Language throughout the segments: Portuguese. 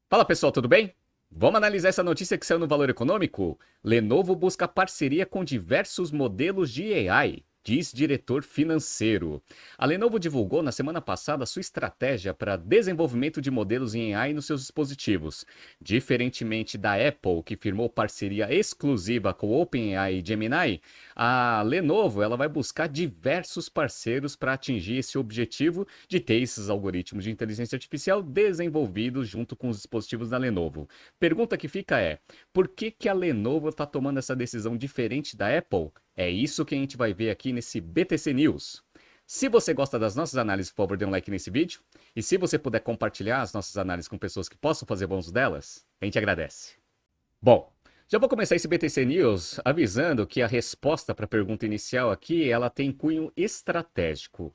Fala pessoal, tudo bem? Vamos analisar essa notícia que saiu no Valor Econômico? Lenovo busca parceria com diversos modelos de AI, diz diretor financeiro. A Lenovo divulgou na semana passada sua estratégia para desenvolvimento de modelos em AI nos seus dispositivos. Diferentemente da Apple, que firmou parceria exclusiva com o OpenAI e Gemini, a Lenovo ela vai buscar diversos parceiros para atingir esse objetivo de ter esses algoritmos de inteligência artificial desenvolvidos junto com os dispositivos da Lenovo. Pergunta que fica é: por que a Lenovo está tomando essa decisão diferente da Apple? É isso que a gente vai ver aqui nesse BTC News. Se você gosta das nossas análises, por favor, dê um like nesse vídeo. E se você puder compartilhar as nossas análises com pessoas que possam fazer bom uso delas, a gente agradece. Bom, já vou começar esse BTC News avisando que a resposta para a pergunta inicial aqui, ela tem cunho estratégico.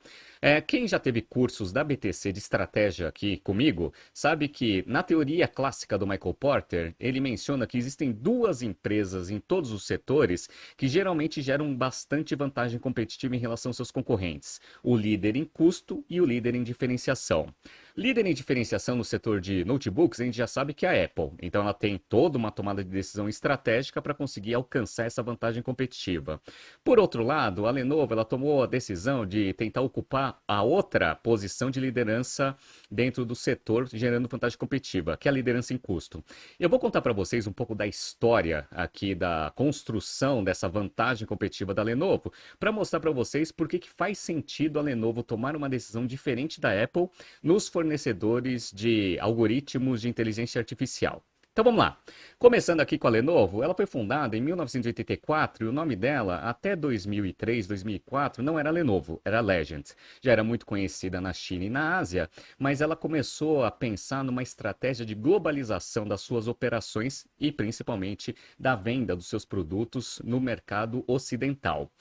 Quem já teve cursos da BTC de estratégia aqui comigo, sabe que na teoria clássica do Michael Porter, ele menciona que existem duas empresas em todos os setores que geralmente geram bastante vantagem competitiva em relação aos seus concorrentes: o líder em custo e o líder em diferenciação. Líder em diferenciação no setor de notebooks, a gente já sabe que é a Apple. Então ela tem toda uma tomada de decisão estratégica para conseguir alcançar essa vantagem competitiva. Por outro lado, a Lenovo ela tomou a decisão de tentar ocupar a outra posição de liderança dentro do setor, gerando vantagem competitiva, que é a liderança em custo. Eu vou contar para vocês um pouco da história aqui da construção dessa vantagem competitiva da Lenovo, para mostrar para vocês por que faz sentido a Lenovo tomar uma decisão diferente da Apple nos fornecedores de algoritmos de inteligência artificial. Então vamos lá. Começando aqui com a Lenovo, ela foi fundada em 1984 e o nome dela até 2003, 2004 não era Lenovo, era Legend. Já era muito conhecida na China e na Ásia, mas ela começou a pensar numa estratégia de globalização das suas operações e principalmente da venda dos seus produtos no mercado ocidental.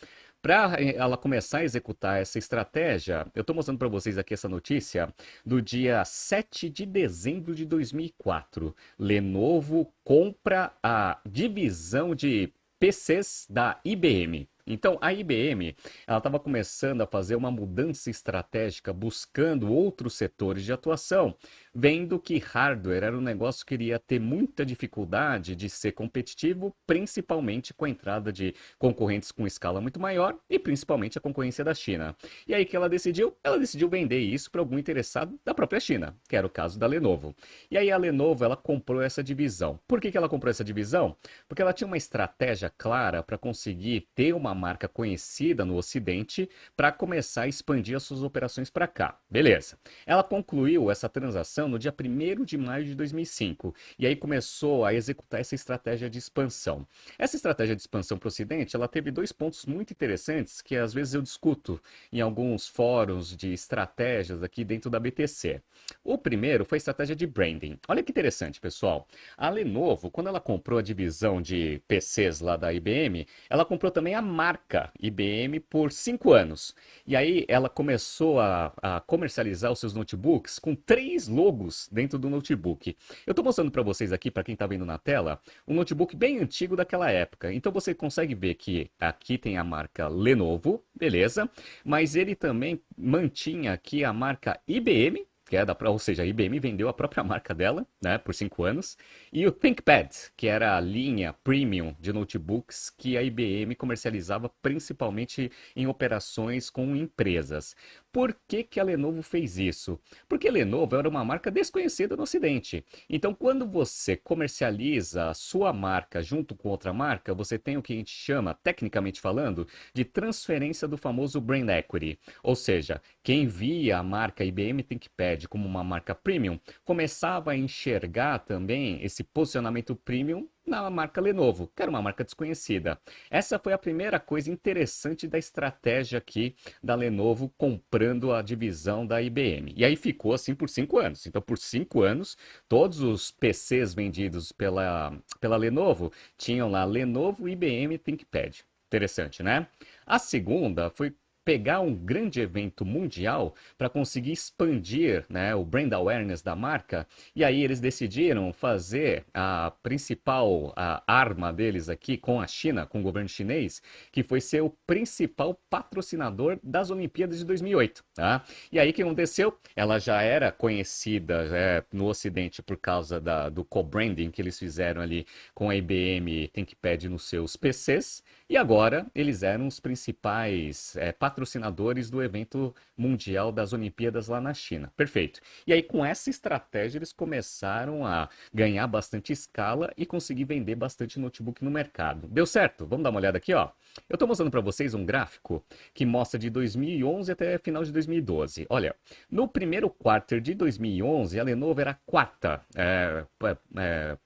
Para ela começar a executar essa estratégia, eu estou mostrando para vocês aqui essa notícia do dia 7 de dezembro de 2004. Lenovo compra a divisão de PCs da IBM. Então, a IBM, ela estava começando a fazer uma mudança estratégica, buscando outros setores de atuação, vendo que hardware era um negócio que iria ter muita dificuldade de ser competitivo, principalmente com a entrada de concorrentes com escala muito maior e principalmente a concorrência da China. E aí que ela decidiu? Ela decidiu vender isso para algum interessado da própria China, que era o caso da Lenovo. E aí a Lenovo, ela comprou essa divisão. Por que ela comprou essa divisão? Porque ela tinha uma estratégia clara para conseguir ter uma marca conhecida no Ocidente para começar a expandir as suas operações para cá. Beleza. Ela concluiu essa transação no dia 1º de maio de 2005 e aí começou a executar essa estratégia de expansão. Essa estratégia de expansão para o Ocidente, ela teve dois pontos muito interessantes que às vezes eu discuto em alguns fóruns de estratégias aqui dentro da BTC. O primeiro foi a estratégia de branding. Olha que interessante, pessoal. A Lenovo, quando ela comprou a divisão de PCs lá da IBM, ela comprou também a marca IBM por 5 anos. E aí ela começou a comercializar os seus notebooks com 3 logos dentro do notebook. Eu estou mostrando para vocês aqui, para quem está vendo na tela, um notebook bem antigo daquela época. Então você consegue ver que aqui tem a marca Lenovo, beleza? Mas ele também mantinha aqui a marca IBM, que é ou seja, a IBM vendeu a própria marca dela, né, por 5 anos, e o ThinkPad, que era a linha premium de notebooks que a IBM comercializava principalmente em operações com empresas. Por que a Lenovo fez isso? Porque a Lenovo era uma marca desconhecida no Ocidente. Então, quando você comercializa a sua marca junto com outra marca, você tem o que a gente chama, tecnicamente falando, de transferência do famoso brand equity. Ou seja, quem via a marca IBM ThinkPad como uma marca premium, começava a enxergar também esse posicionamento premium na marca Lenovo, que era uma marca desconhecida. Essa foi a primeira coisa interessante da estratégia aqui da Lenovo comprando a divisão da IBM. E aí ficou assim por 5 anos. Então, por 5 anos, todos os PCs vendidos pela Lenovo tinham lá Lenovo IBM ThinkPad. Interessante, né? A segunda foi pegar um grande evento mundial para conseguir expandir, né, o brand awareness da marca. E aí eles decidiram fazer a principal arma deles aqui com a China, com o governo chinês, que foi ser o principal patrocinador das Olimpíadas de 2008, tá? E aí o que aconteceu? Ela já era conhecida no Ocidente por causa do co-branding que eles fizeram ali com a IBM ThinkPad nos seus PCs. E agora eles eram os principais patrocinadores do evento mundial das Olimpíadas lá na China. Perfeito. E aí com essa estratégia eles começaram a ganhar bastante escala e conseguir vender bastante notebook no mercado. Deu certo? Vamos dar uma olhada aqui, ó. Eu estou mostrando para vocês um gráfico que mostra de 2011 até final de 2012. Olha, no primeiro quarto de 2011, a Lenovo era a quarta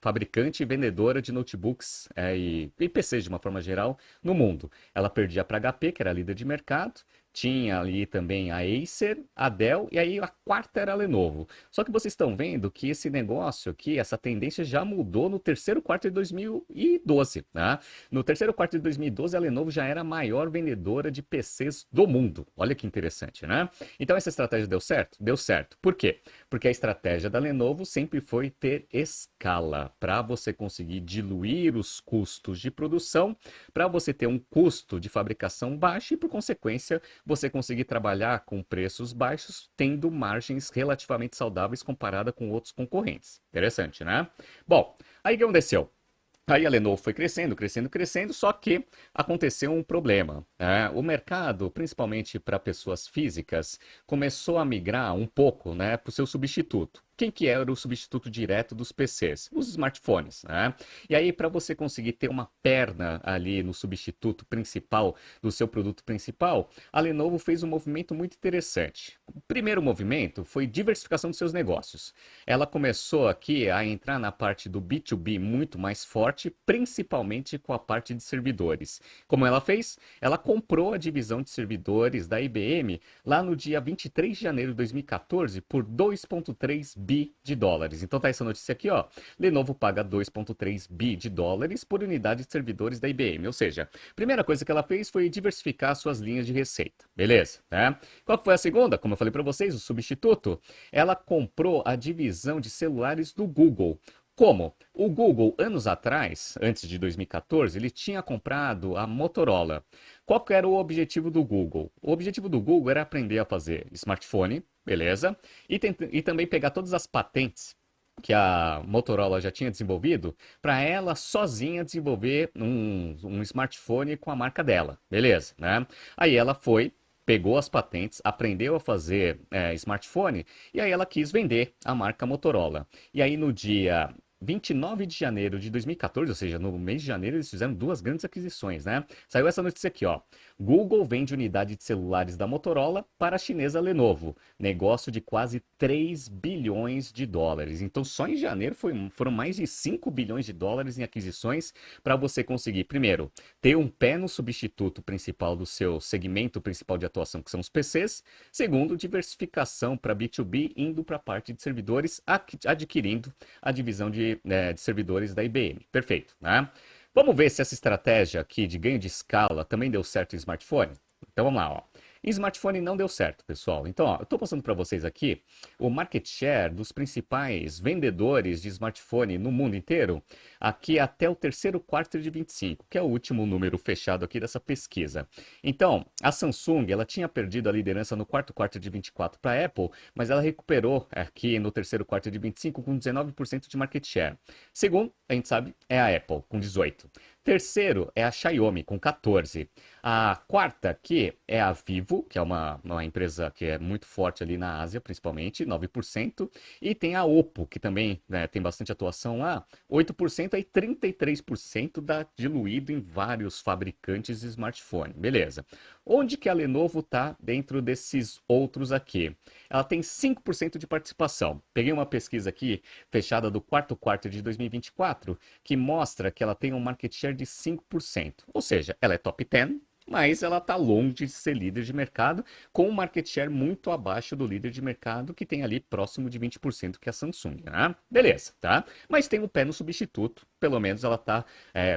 fabricante e vendedora de notebooks e PCs de uma forma geral no mundo. Ela perdia para a HP, que era líder de mercado. Tinha ali também a Acer, a Dell e aí a quarta era a Lenovo. Só que vocês estão vendo que esse negócio aqui, essa tendência já mudou no terceiro quarto de 2012, né? No terceiro quarto de 2012, a Lenovo já era a maior vendedora de PCs do mundo. Olha que interessante, né? Então essa estratégia deu certo? Deu certo. Por quê? Porque a estratégia da Lenovo sempre foi ter escala para você conseguir diluir os custos de produção, para você ter um custo de fabricação baixo e, por consequência, você conseguir trabalhar com preços baixos, tendo margens relativamente saudáveis comparada com outros concorrentes. Interessante, né? Bom, aí o que aconteceu? Aí a Lenovo foi crescendo, crescendo, crescendo, só que aconteceu um problema, né? O mercado, principalmente para pessoas físicas, começou a migrar um pouco, né, para o seu substituto. Quem que era o substituto direto dos PCs? Os smartphones, né? E aí, para você conseguir ter uma perna ali no substituto principal do seu produto principal, a Lenovo fez um movimento muito interessante. O primeiro movimento foi diversificação dos seus negócios. Ela começou aqui a entrar na parte do B2B muito mais forte, principalmente com a parte de servidores. Como ela fez? Ela comprou a divisão de servidores da IBM lá no dia 23 de janeiro de 2014 por 2,3 bi de dólares. Então tá essa notícia aqui, ó. Lenovo paga 2,3 bi de dólares por unidade de servidores da IBM. Ou seja, a primeira coisa que ela fez foi diversificar suas linhas de receita. Beleza, né? Qual foi a segunda? Como eu falei para vocês, o substituto. Ela comprou a divisão de celulares do Google. Como? O Google, anos atrás, antes de 2014, ele tinha comprado a Motorola. Qual que era o objetivo do Google? O objetivo do Google era aprender a fazer smartphone, beleza? E também pegar todas as patentes que a Motorola já tinha desenvolvido para ela sozinha desenvolver um smartphone com a marca dela, beleza, né? Aí ela foi, pegou as patentes, aprendeu a fazer smartphone e aí ela quis vender a marca Motorola. E aí no dia 29 de janeiro de 2014, ou seja, no mês de janeiro, eles fizeram duas grandes aquisições, né? Saiu essa notícia aqui, ó. Google vende unidade de celulares da Motorola para a chinesa Lenovo. Negócio de quase 3 bilhões de dólares. Então, só em janeiro foram mais de 5 bilhões de dólares em aquisições para você conseguir, primeiro, ter um pé no substituto principal do seu segmento principal de atuação, que são os PCs. Segundo, diversificação para B2B, indo para a parte de servidores, adquirindo a divisão de servidores da IBM. Perfeito, né? Vamos ver se essa estratégia aqui de ganho de escala também deu certo em smartphone? Então vamos lá, ó. Em smartphone não deu certo, pessoal. Então, ó, eu estou passando para vocês aqui o market share dos principais vendedores de smartphone no mundo inteiro, aqui até o terceiro quarto de 25, que é o último número fechado aqui dessa pesquisa. Então, a Samsung, ela tinha perdido a liderança no quarto de 24 para a Apple, mas ela recuperou aqui no terceiro quarto de 25 com 19% de market share. Segundo, a gente sabe, é a Apple, com 18%. Terceiro é a Xiaomi, com 14%. A quarta aqui é a Vivo, que é uma empresa que é muito forte ali na Ásia, principalmente, 9%. E tem a Oppo, que também tem bastante atuação lá, 8%, aí 33% dá diluído em vários fabricantes de smartphone. Beleza. Onde que a Lenovo está dentro desses outros aqui? Ela tem 5% de participação. Peguei uma pesquisa aqui, fechada do quarto de 2024, que mostra que ela tem um market share de 5%. Ou seja, ela é top 10, mas ela está longe de ser líder de mercado, com um market share muito abaixo do líder de mercado, que tem ali próximo de 20%, que é a Samsung, né? Beleza, tá? Mas tem o pé no substituto, pelo menos ela está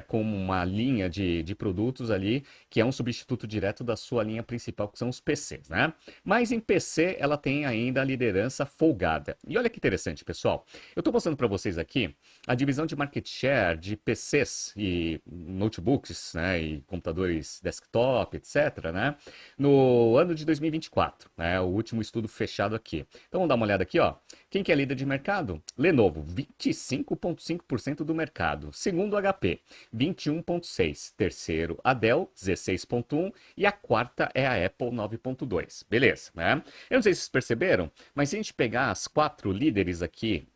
com uma linha de produtos ali que é um substituto direto da sua linha principal, que são os PCs, né? Mas em PC ela tem ainda a liderança folgada. E olha que interessante, pessoal. Eu estou mostrando para vocês aqui a divisão de market share de PCs e notebooks, né, e computadores desktop, etc., né, no ano de 2024, né, o último estudo fechado aqui. Então vamos dar uma olhada aqui, ó. Quem que é líder de mercado? Lenovo, 25,5% do mercado. Segundo, HP, 21,6%. Terceiro, a Dell, 16,1%. E a quarta é a Apple, 9,2%. Beleza, né? Eu não sei se vocês perceberam, mas se a gente pegar as 4 líderes aqui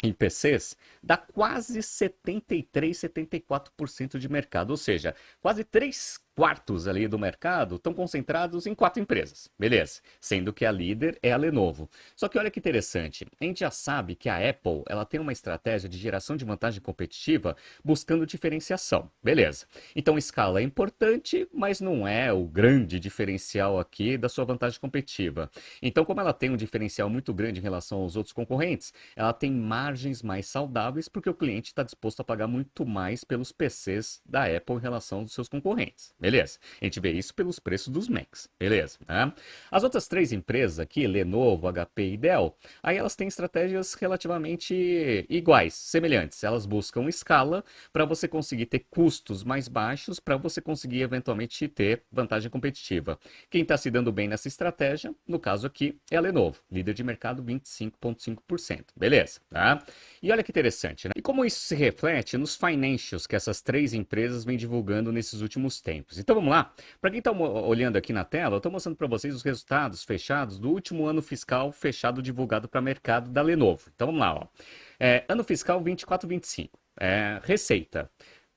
em PCs, dá quase 73, 74% de mercado. Ou seja, quase 3/4 ali do mercado estão concentrados em 4 empresas. Beleza. Sendo que a líder é a Lenovo. Só que olha que interessante. A gente já sabe que a Apple ela tem uma estratégia de geração de vantagem competitiva buscando diferenciação. Beleza. Então, escala é importante, mas não é o grande diferencial aqui da sua vantagem competitiva. Então, como ela tem um diferencial muito grande em relação aos outros concorrentes, ela tem margens mais saudáveis porque o cliente está disposto a pagar muito mais pelos PCs da Apple em relação aos seus concorrentes. Beleza. A gente vê isso pelos preços dos Macs. Beleza, né? As outras 3 empresas aqui, Lenovo, HP e Dell, aí elas têm estratégias relativamente iguais, semelhantes. Elas buscam escala para você conseguir ter custos mais baixos, para você conseguir eventualmente ter vantagem competitiva. Quem está se dando bem nessa estratégia, no caso aqui, é a Lenovo, líder de mercado 25,5%. Beleza, tá? E olha que interessante, né? E como isso se reflete nos financials que essas 3 empresas vêm divulgando nesses últimos tempos. Então vamos lá. Para quem está olhando aqui na tela, eu estou mostrando para vocês os resultados fechados do último ano fiscal fechado divulgado para o mercado da Lenovo. Então vamos lá, ó. Ano fiscal 24/25. Receita.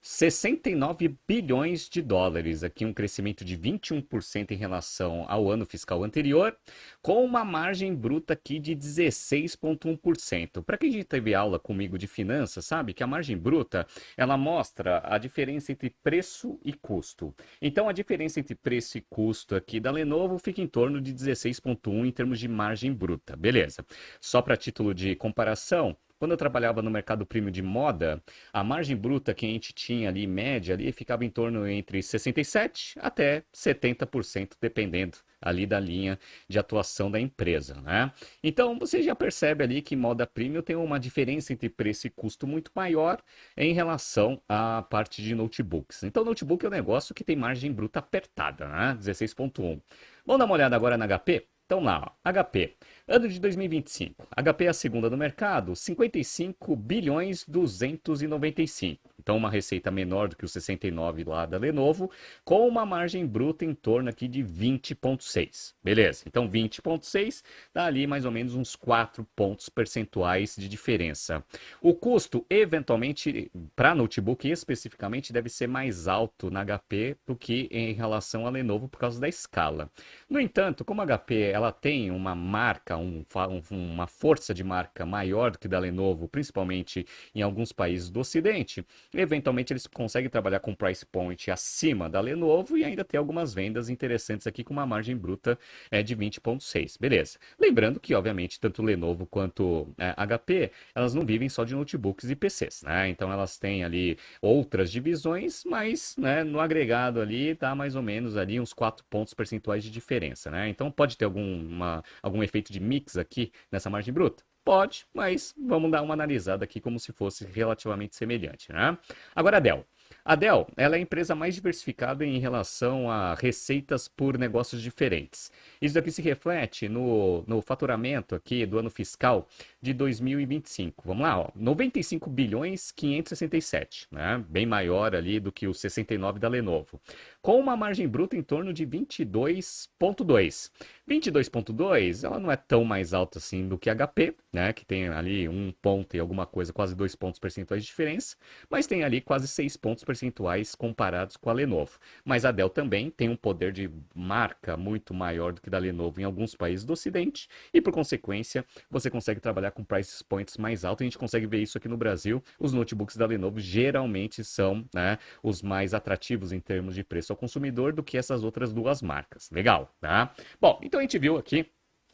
69 bilhões de dólares, aqui um crescimento de 21% em relação ao ano fiscal anterior, com uma margem bruta aqui de 16,1%. Para quem já teve aula comigo de finanças, sabe que a margem bruta, ela mostra a diferença entre preço e custo. Então, a diferença entre preço e custo aqui da Lenovo fica em torno de 16,1% em termos de margem bruta. Beleza. Só para título de comparação, quando eu trabalhava no mercado premium de moda, a margem bruta que a gente tinha ali, média, ali, ficava em torno entre 67% até 70%, dependendo ali da linha de atuação da empresa, né? Então, você já percebe ali que moda premium tem uma diferença entre preço e custo muito maior em relação à parte de notebooks. Então, notebook é um negócio que tem margem bruta apertada, né? 16,1%. Vamos dar uma olhada agora na HP? Então lá, ó, HP, ano de 2025. HP é a segunda no mercado, 55 bilhões 295. Então uma receita menor do que os 69 lá da Lenovo, com uma margem bruta em torno aqui de 20,6. Beleza, então 20,6 dá ali mais ou menos uns 4 pontos percentuais de diferença. O custo, eventualmente, para notebook especificamente, deve ser mais alto na HP do que em relação à Lenovo por causa da escala. No entanto, como a HP ela tem uma marca, uma força de marca maior do que da Lenovo, principalmente em alguns países do Ocidente, eventualmente eles conseguem trabalhar com price point acima da Lenovo e ainda ter algumas vendas interessantes aqui com uma margem bruta de 20,6. Beleza. Lembrando que, obviamente, tanto Lenovo quanto HP, elas não vivem só de notebooks e PCs, né? Então elas têm ali outras divisões, mas, né, no agregado ali tá mais ou menos ali uns 4 pontos percentuais de diferença, né? Então pode ter algum efeito de mix aqui nessa margem bruta? Pode, mas vamos dar uma analisada aqui como se fosse relativamente semelhante, né? Agora a Dell. A Dell, ela é a empresa mais diversificada em relação a receitas por negócios diferentes. Isso daqui se reflete no faturamento aqui do ano fiscal de 2025. Vamos lá, ó, 95 bilhões 567, né? Bem maior ali do que os 69 da Lenovo. Com uma margem bruta em torno de 22,2. 22,2, ela não é tão mais alta assim do que a HP, né? Que tem ali um ponto e alguma coisa, quase 2 pontos percentuais de diferença, mas tem ali quase 6 pontos percentuais comparados com a Lenovo. Mas a Dell também tem um poder de marca muito maior do que da Lenovo em alguns países do Ocidente e, por consequência, você consegue trabalhar com price points mais altos. A gente consegue ver isso aqui no Brasil. Os notebooks da Lenovo geralmente são, né, os mais atrativos em termos de preço ao consumidor do que essas outras duas marcas. Legal, tá? Bom, então a gente viu aqui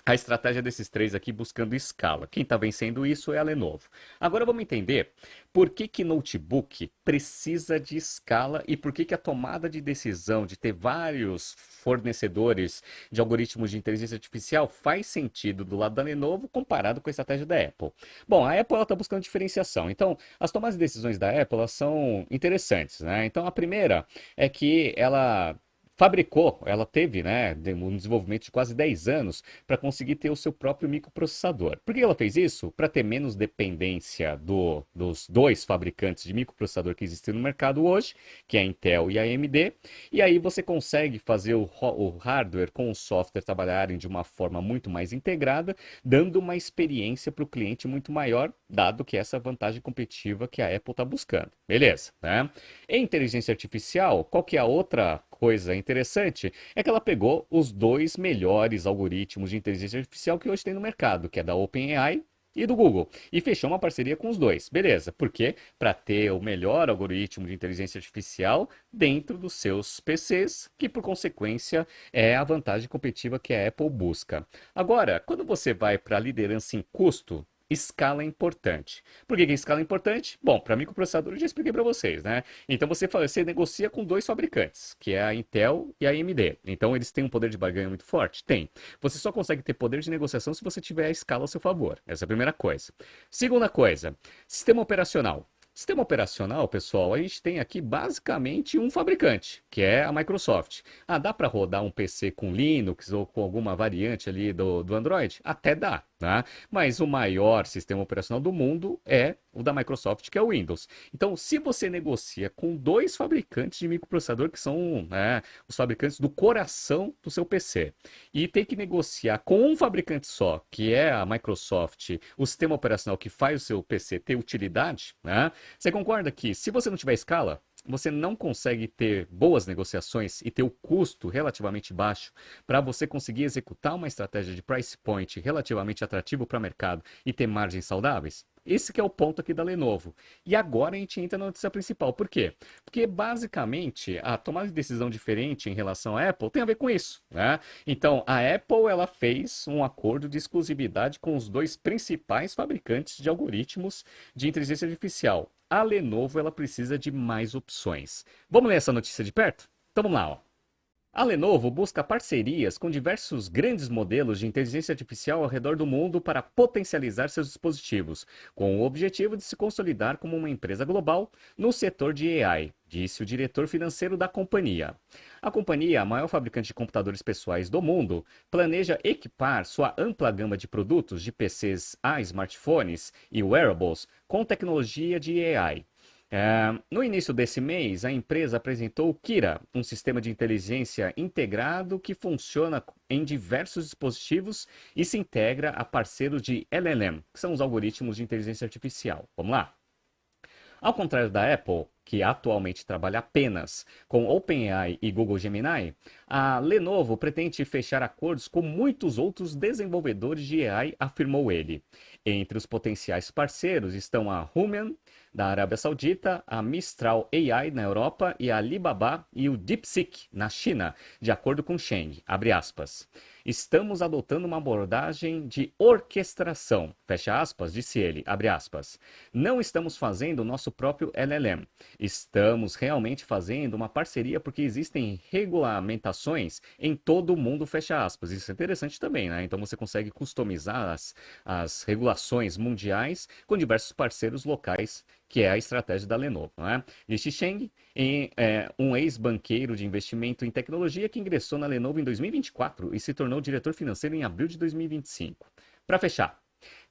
a estratégia desses três aqui buscando escala. Quem está vencendo isso é a Lenovo. Agora vamos entender por que que notebook precisa de escala e por que que a tomada de decisão de ter vários fornecedores de algoritmos de inteligência artificial faz sentido do lado da Lenovo comparado com a estratégia da Apple. Bom, a Apple está buscando diferenciação. Então, as tomadas de decisões da Apple elas são interessantes, né? Então, a primeira é que ela teve, né, um desenvolvimento de quase 10 anos para conseguir ter o seu próprio microprocessador. Por que ela fez isso? Para ter menos dependência dos dois fabricantes de microprocessador que existem no mercado hoje, que é a Intel e a AMD. E aí você consegue fazer o hardware com o software trabalharem de uma forma muito mais integrada, dando uma experiência para o cliente muito maior, dado que essa vantagem competitiva que a Apple está buscando. Beleza, né? Em inteligência artificial, qual que é a outra coisa interessante é que ela pegou os dois melhores algoritmos de inteligência artificial que hoje tem no mercado, que é da OpenAI e do Google, e fechou uma parceria com os dois. Beleza, por quê? Para ter o melhor algoritmo de inteligência artificial dentro dos seus PCs, que por consequência é a vantagem competitiva que a Apple busca. Agora, quando você vai para a liderança em custo, escala é importante. Por que que escala é importante? Bom, para microprocessador eu já expliquei para vocês, né? Então você negocia com dois fabricantes, que é a Intel e a AMD. Então eles têm um poder de barganha muito forte? Tem. Você só consegue ter poder de negociação se você tiver a escala a seu favor. Essa é a primeira coisa. Segunda coisa, sistema operacional. Sistema operacional, pessoal, a gente tem aqui basicamente um fabricante, que é a Microsoft. Ah, dá para rodar um PC com Linux ou com alguma variante ali do Android? Até dá, tá? Mas o maior sistema operacional do mundo é o da Microsoft, que é o Windows. Então, se você negocia com dois fabricantes de microprocessador, que são, né, os fabricantes do coração do seu PC, e tem que negociar com um fabricante só, que é a Microsoft, o sistema operacional que faz o seu PC ter utilidade, né? Você concorda que se você não tiver escala, você não consegue ter boas negociações e ter o custo relativamente baixo para você conseguir executar uma estratégia de price point relativamente atrativo para o mercado e ter margens saudáveis? Esse que é o ponto aqui da Lenovo. E agora a gente entra na notícia principal. Por quê? Porque basicamente a tomada de decisão diferente em relação à Apple tem a ver com isso, né? Então a Apple ela fez um acordo de exclusividade com os dois principais fabricantes de algoritmos de inteligência artificial. A Lenovo ela precisa de mais opções. Vamos ler essa notícia de perto? Então vamos lá, ó. A Lenovo busca parcerias com diversos grandes modelos de inteligência artificial ao redor do mundo para potencializar seus dispositivos, com o objetivo de se consolidar como uma empresa global no setor de AI, disse o diretor financeiro da companhia. A companhia, a maior fabricante de computadores pessoais do mundo, planeja equipar sua ampla gama de produtos de PCs a smartphones e wearables com tecnologia de AI. No início desse mês, a empresa apresentou o Kira, um sistema de inteligência integrado que funciona em diversos dispositivos e se integra a parceiros de LLM, que são os algoritmos de inteligência artificial. Vamos lá? Ao contrário da Apple, que atualmente trabalha apenas com OpenAI e Google Gemini, a Lenovo pretende fechar acordos com muitos outros desenvolvedores de AI, afirmou ele. Entre os potenciais parceiros estão a Human, da Arábia Saudita, a Mistral AI na Europa e a Alibaba e o DeepSeek na China, de acordo com Sheng, abre aspas. Estamos adotando uma abordagem de orquestração, fecha aspas, disse ele, abre aspas. Não estamos fazendo o nosso próprio LLM. Estamos realmente fazendo uma parceria porque existem regulamentações em todo o mundo, fecha aspas. Isso é interessante também, né? Então você consegue customizar as regulações mundiais com diversos parceiros locais, que é a estratégia da Lenovo, não é? Disse Sheng, um ex-banqueiro de investimento em tecnologia que ingressou na Lenovo em 2024 e se tornou diretor financeiro em abril de 2025. Para fechar,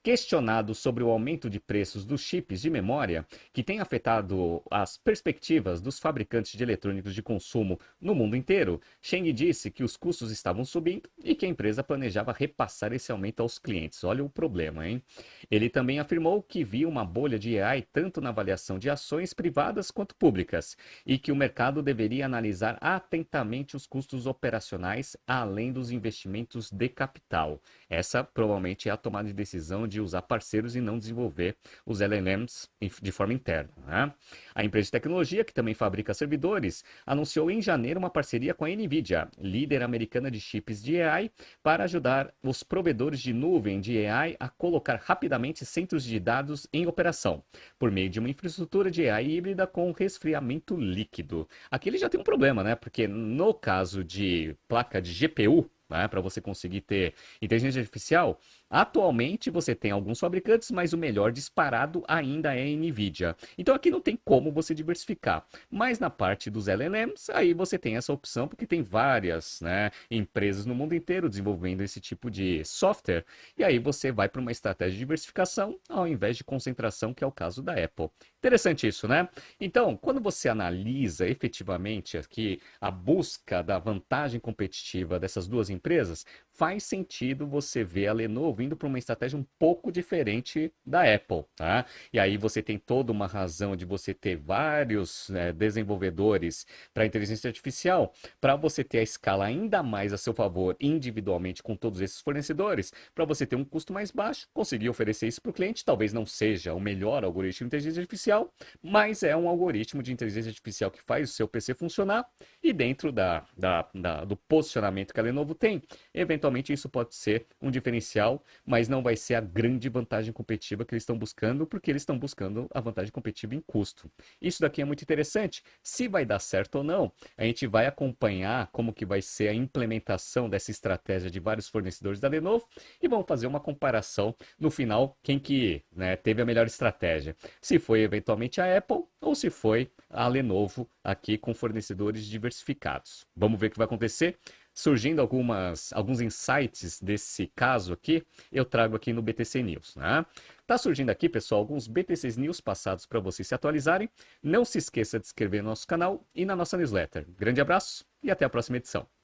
questionado sobre o aumento de preços dos chips de memória, que tem afetado as perspectivas dos fabricantes de eletrônicos de consumo no mundo inteiro, Sheng disse que os custos estavam subindo e que a empresa planejava repassar esse aumento aos clientes. Olha o problema, hein? Ele também afirmou que via uma bolha de AI tanto na avaliação de ações privadas quanto públicas e que o mercado deveria analisar atentamente os custos operacionais além dos investimentos de capital. Essa provavelmente é a tomada de decisão de de usar parceiros e não desenvolver os LLMs de forma interna, né? A empresa de tecnologia, que também fabrica servidores, anunciou em janeiro uma parceria com a NVIDIA, líder americana de chips de AI, para ajudar os provedores de nuvem de AI a colocar rapidamente centros de dados em operação, por meio de uma infraestrutura de AI híbrida com resfriamento líquido. Aqui ele já tem um problema, né? Porque no caso de placa de GPU, né, para você conseguir ter inteligência artificial, atualmente você tem alguns fabricantes, mas o melhor disparado ainda é a NVIDIA. Então aqui não tem como você diversificar. Mas na parte dos LLMs, aí você tem essa opção, porque tem várias, né, empresas no mundo inteiro desenvolvendo esse tipo de software. E aí você vai para uma estratégia de diversificação ao invés de concentração, que é o caso da Apple. Interessante isso, né? Então, quando você analisa efetivamente aqui a busca da vantagem competitiva dessas duas empresas, faz sentido você ver a Lenovo indo para uma estratégia um pouco diferente da Apple, tá? E aí você tem toda uma razão de você ter vários, né, desenvolvedores para inteligência artificial, para você ter a escala ainda mais a seu favor individualmente com todos esses fornecedores, para você ter um custo mais baixo, conseguir oferecer isso para o cliente. Talvez não seja o melhor algoritmo de inteligência artificial, mas é um algoritmo de inteligência artificial que faz o seu PC funcionar e dentro do posicionamento que a Lenovo tem, eventualmente isso pode ser um diferencial, mas não vai ser a grande vantagem competitiva que eles estão buscando, porque eles estão buscando a vantagem competitiva em custo. Isso daqui é muito interessante. Se vai dar certo ou não, a gente vai acompanhar como que vai ser a implementação dessa estratégia de vários fornecedores da Lenovo e vamos fazer uma comparação no final, quem que, né, teve a melhor estratégia. Se foi eventualmente a Apple ou se foi a Lenovo aqui com fornecedores diversificados. Vamos ver o que vai acontecer. Surgindo alguns insights desse caso aqui, eu trago aqui no BTC News, né? Tá surgindo aqui, pessoal, alguns BTC News passados para vocês se atualizarem. Não se esqueça de se inscrever no nosso canal e na nossa newsletter. Grande abraço e até a próxima edição.